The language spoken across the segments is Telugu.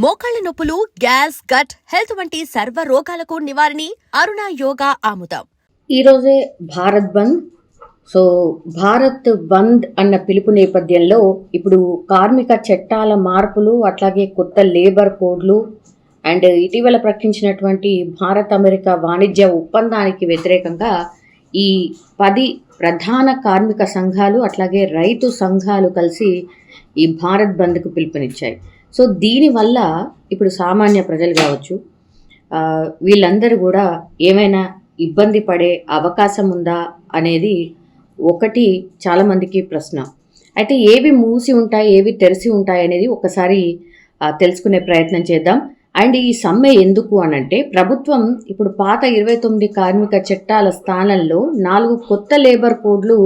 మోకాళ్ల నొప్పులు, గ్యాస్, గట్ హెల్త్ వంటి సర్వ రోగాలకు నివారణి అరుణ యోగా ఆముదం. ఈరోజే భారత్ బంద్. సో భారత్ బంద్ అన్న పిలుపు నేపథ్యంలో ఇప్పుడు కార్మిక చట్టాల మార్పులు, అట్లాగే కొత్త లేబర్ కోడ్లు అండ్ ఇటీవల ప్రకటించినటువంటి భారత్ అమెరికా వాణిజ్య ఒప్పందానికి వ్యతిరేకంగా ఈ 10 ప్రధాన కార్మిక సంఘాలు అట్లాగే రైతు సంఘాలు కలిసి ఈ భారత్ బంద్కు పిలుపునిచ్చాయి. సో దీనివల్ల ఇప్పుడు సామాన్య ప్రజలు కావచ్చు, వీళ్ళందరూ కూడా ఏమైనా ఇబ్బంది పడే అవకాశం ఉందా అనేది ఒకటి చాలామందికి ప్రశ్న. అయితే ఏవి మూసి ఉంటాయి, ఏవి తెరిచి ఉంటాయి అనేది ఒకసారి తెలుసుకునే ప్రయత్నం చేద్దాం. అండ్ ఈ సమ్మె ఎందుకు అనంటే, ప్రభుత్వం ఇప్పుడు పాత 29 కార్మిక చట్టాల స్థానంలో 4 కొత్త లేబర్ కోడ్లు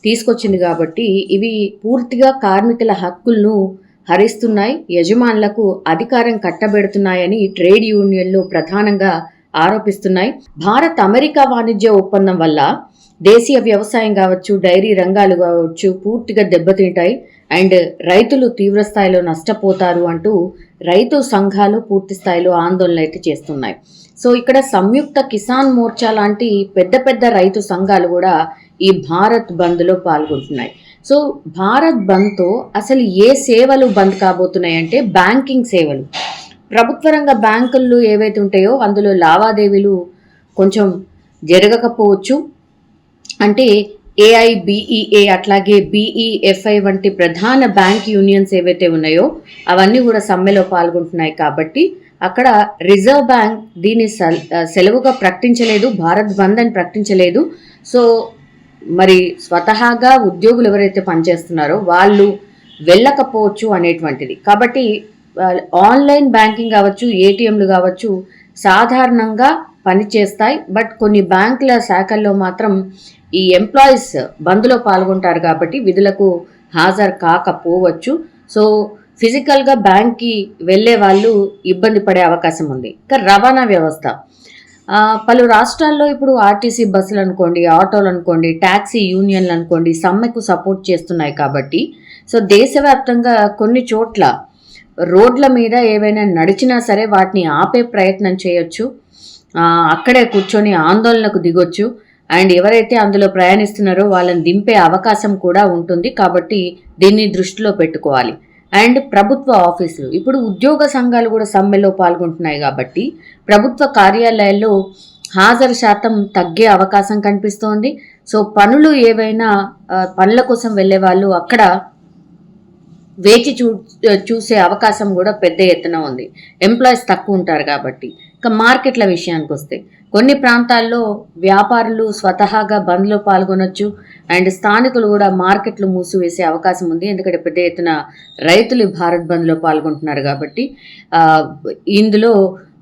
తీసుకొచ్చింది కాబట్టి ఇవి పూర్తిగా కార్మికుల హక్కులను హరిస్తున్నాయి, యజమానులకు అధికారం కట్టబెడుతున్నాయని ట్రేడ్ యూనియన్లు ప్రధానంగా ఆరోపిస్తున్నాయి. భారత్ అమెరికా వాణిజ్య ఒప్పందం వల్ల దేశీయ వ్యవసాయం కావచ్చు, డైరీ రంగాలు కావచ్చు పూర్తిగా దెబ్బతింటాయి అండ్ రైతులు తీవ్రస్థాయిలో నష్టపోతారు అంటూ రైతు సంఘాలు పూర్తి స్థాయిలో ఆందోళన అయితే చేస్తున్నాయి. సో ఇక్కడ సంయుక్త కిసాన్ మోర్చా లాంటి పెద్ద పెద్ద రైతు సంఘాలు కూడా ఈ భారత్ బంద్లో పాల్గొంటున్నాయి. సో భారత్ బంద్తో అసలు ఏ సేవలు బంద్ కాబోతున్నాయి అంటే, బ్యాంకింగ్ సేవలు. ప్రభుత్వ రంగ బ్యాంకులు ఏవైతే ఉంటాయో అందులో లావాదేవీలు కొంచెం జరగకపోవచ్చు. అంటే ఏఐబిఈఏ అట్లాగే బిఈఎఫ్ఐ వంటి ప్రధాన బ్యాంక్ యూనియన్స్ ఏవైతే ఉన్నాయో అవన్నీ కూడా సమ్మెలో పాల్గొంటున్నాయి. కాబట్టి అక్కడ రిజర్వ్ బ్యాంక్ దీన్ని సెలవుగా ప్రకటించలేదు, భారత్ బంద్ అని ప్రకటించలేదు. సో మరి స్వతహాగా ఉద్యోగులు ఎవరైతే పనిచేస్తున్నారో వాళ్ళు వెళ్ళకపోవచ్చు అనేటువంటిది. కాబట్టి ఆన్లైన్ బ్యాంకింగ్ కావచ్చు, ఏటీఎంలు కావచ్చు సాధారణంగా పనిచేస్తాయి. బట్ కొన్ని బ్యాంకుల శాఖల్లో మాత్రం ఈ ఎంప్లాయీస్ బంద్లో పాల్గొంటారు కాబట్టి విధులకు హాజరు కాకపోవచ్చు. సో ఫిజికల్గా బ్యాంక్కి వెళ్ళే వాళ్ళు ఇబ్బంది పడే అవకాశం ఉంది. ఇంకా రవాణా వ్యవస్థ, పలు రాష్ట్రాల్లో ఇప్పుడు ఆర్టీసీ బస్సులు అనుకోండి, ఆటోలు అనుకోండి, ట్యాక్సీ యూనియన్లు అనుకోండి సమ్మెకు సపోర్ట్ చేస్తున్నాయి. కాబట్టి సో దేశవ్యాప్తంగా కొన్ని చోట్ల రోడ్ల మీద ఏవైనా నడిచినా సరే వాటిని ఆపే ప్రయత్నం చేయొచ్చు, అక్కడే కూర్చొని ఆందోళనకు దిగొచ్చు అండ్ ఎవరైతే అందులో ప్రయాణిస్తున్నారో వాళ్ళని దింపే అవకాశం కూడా ఉంటుంది. కాబట్టి దీన్ని దృష్టిలో పెట్టుకోవాలి. అండ్ ప్రభుత్వ ఆఫీసులు, ఇప్పుడు ఉద్యోగ సంఘాలు కూడా సమ్మెలో పాల్గొంటున్నాయి కాబట్టి ప్రభుత్వ కార్యాలయాల్లో హాజరు శాతం తగ్గే అవకాశం కనిపిస్తోంది. సో పనులు ఏవైనా పనుల కోసం వెళ్ళే వాళ్ళు అక్కడ వేచి చూసే అవకాశం కూడా పెద్ద ఎత్తున ఉంది, ఎంప్లాయీస్ తక్కువ ఉంటారు కాబట్టి. ఇక మార్కెట్ల విషయానికి వస్తే, కొన్ని ప్రాంతాల్లో వ్యాపారులు స్వతహాగా బంద్లో పాల్గొనొచ్చు అండ్ స్థానికులు కూడా మార్కెట్లు మూసివేసే అవకాశం ఉంది. ఎందుకంటే పెద్ద ఎత్తున రైతులు భారత్ బంద్లో పాల్గొంటున్నారు కాబట్టి ఇందులో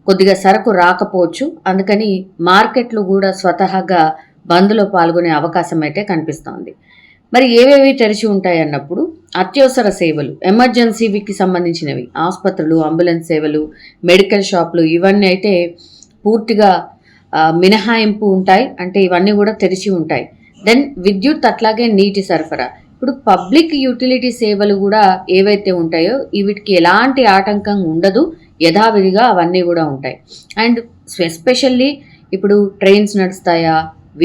కొద్దిగా సరుకు రాకపోవచ్చు. అందుకని మార్కెట్లు కూడా స్వతహాగా బంద్లో పాల్గొనే అవకాశం అయితే కనిపిస్తోంది. మరి ఏవేవి తెరిచి ఉంటాయి అన్నప్పుడు, అత్యవసర సేవలు, ఎమర్జెన్సీకి సంబంధించినవి, ఆసుపత్రులు, అంబులెన్స్ సేవలు, మెడికల్ షాపులు ఇవన్నీ అయితే పూర్తిగా మినహాయింపు ఉంటాయి. అంటే ఇవన్నీ కూడా తెరిచి ఉంటాయి. దెన్ విద్యుత్ అట్లాగే నీటి సరఫరా, ఇప్పుడు పబ్లిక్ యూటిలిటీ సేవలు కూడా ఏవైతే ఉంటాయో వీటికి ఎలాంటి ఆటంకం ఉండదు, యథావిధిగా అవన్నీ కూడా ఉంటాయి. అండ్ ఎస్పెషల్లీ ఇప్పుడు ట్రైన్స్ నడుస్తాయా,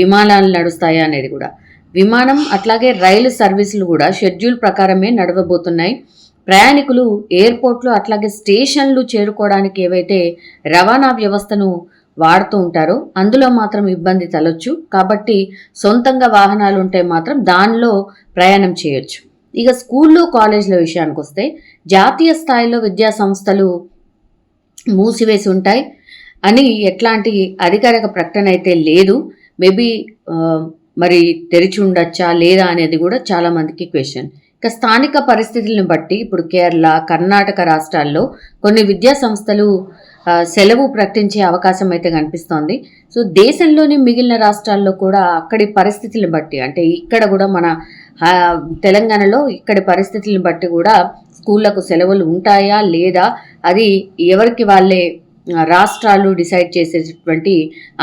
విమానాలు నడుస్తాయా అనేది కూడా, విమానం అట్లాగే రైలు సర్వీసులు కూడా షెడ్యూల్ ప్రకారమే నడవబోతున్నాయి. ప్రయాణికులు ఎయిర్పోర్ట్లు అట్లాగే స్టేషన్లు చేరుకోవడానికి ఏవైతే రవాణా వ్యవస్థను వాడుతూ ఉంటారో అందులో మాత్రం ఇబ్బంది తలొచ్చు. కాబట్టి సొంతంగా వాహనాలు ఉంటే మాత్రం దానిలో ప్రయాణం చేయొచ్చు. ఇక స్కూళ్ళు, కాలేజీల విషయానికి వస్తే, జాతీయ స్థాయిలో విద్యా సంస్థలు మూసివేసి ఉంటాయి అని ఎట్లాంటి అధికారిక ప్రకటన అయితే లేదు. మేబీ మరి తెరిచి ఉండొచ్చా లేదా అనేది కూడా చాలామందికి క్వశ్చన్. ఇక స్థానిక పరిస్థితులను బట్టి ఇప్పుడు కేరళ, కర్ణాటక రాష్ట్రాల్లో కొన్ని విద్యా సంస్థలు సెలవు ప్రకటించే అవకాశం అయితే కనిపిస్తోంది. సో దేశంలోని మిగిలిన రాష్ట్రాల్లో కూడా అక్కడి పరిస్థితులను బట్టి, అంటే ఇక్కడ కూడా మన తెలంగాణలో ఇక్కడి పరిస్థితులను బట్టి కూడా స్కూళ్లకు సెలవులు ఉంటాయా లేదా అది ఎవరికి వాళ్ళే రాష్ట్రాలు డిసైడ్ చేసేటువంటి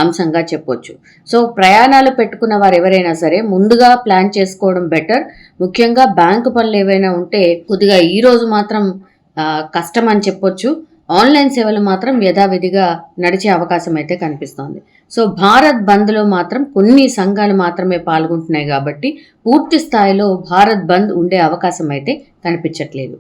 అంశంగా చెప్పొచ్చు. సో ప్రయాణాలు పెట్టుకున్న వారు ఎవరైనా సరే ముందుగా ప్లాన్ చేసుకోవడం బెటర్. ముఖ్యంగా బ్యాంకు పనులు ఏవైనా ఉంటే కొద్దిగా ఈరోజు మాత్రం కష్టం అని చెప్పొచ్చు. ఆన్లైన్ సేవలు మాత్రం యథావిధిగా నడిచే అవకాశం అయితే కనిపిస్తోంది. సో భారత్ బంద్లో మాత్రం కొన్ని సంఘాలు మాత్రమే పాల్గొంటున్నాయి కాబట్టి పూర్తి స్థాయిలో భారత్ బంద్ ఉండే అవకాశం అయితే కనిపించట్లేదు.